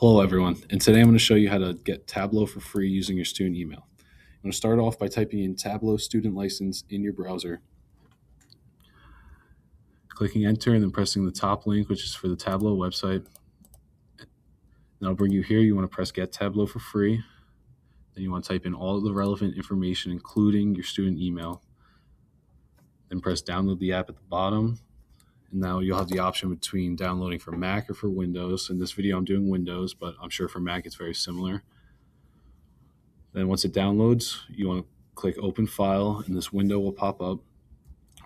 Hello everyone, and today I'm going to show you how to get Tableau for free using your student email. I'm going to start off by typing in Tableau student license in your browser, clicking enter and then pressing the top link, which is for the Tableau website. That'll bring you here. You want to press get Tableau for free. Then you want to type in all of the relevant information, including your student email. Then press download the app at the bottom. And now you'll have the option between downloading for Mac or for Windows. In this video, I'm doing Windows, but I'm sure for Mac it's very similar. Then once it downloads, you want to click Open File, and this window will pop up.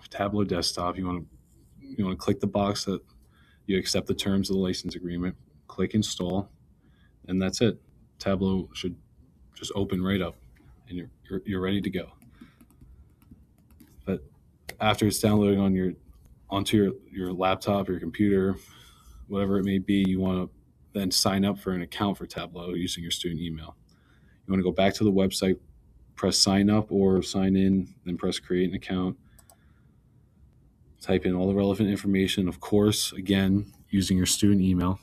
For Tableau Desktop, you want to click the box that you accept the terms of the license agreement. Click Install, and that's it. Tableau should just open right up, and you're ready to go. But after it's downloading onto your laptop, your computer, whatever it may be, you want to then sign up for an account for Tableau using your student email. You want to go back to the website, press sign up or sign in, then press create an account. Type in all the relevant information, of course, again, using your student email.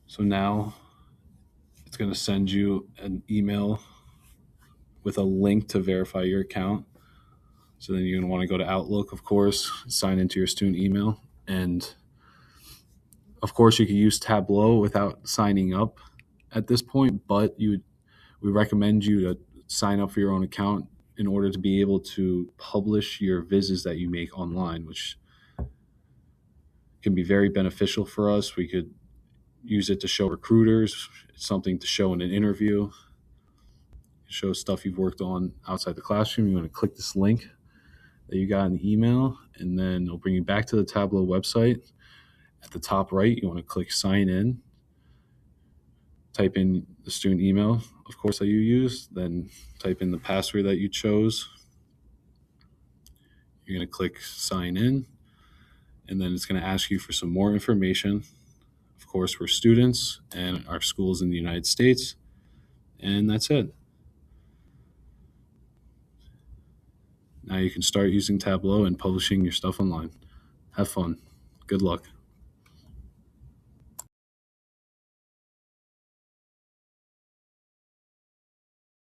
So now it's going to send you an email with a link to verify your account. So then you're going to want to go to Outlook, of course, sign into your student email. And of course, you can use Tableau without signing up at this point, but we recommend you to sign up for your own account in order to be able to publish your visit that you make online, which can be very beneficial for us. We could use it to show recruiters, something to show in an interview, show stuff you've worked on outside the classroom. You want to click this link that you got in the email, and then it'll bring you back to the Tableau website. At the top right, you want to click sign in, type in the student email, of course, that you use, then type in the password that you chose. You're going to click sign in, and then it's going to ask you for some more information. Of course, we're students and our school's in the United States, and that's it. Now you can start using Tableau and publishing your stuff online. Have fun. Good luck.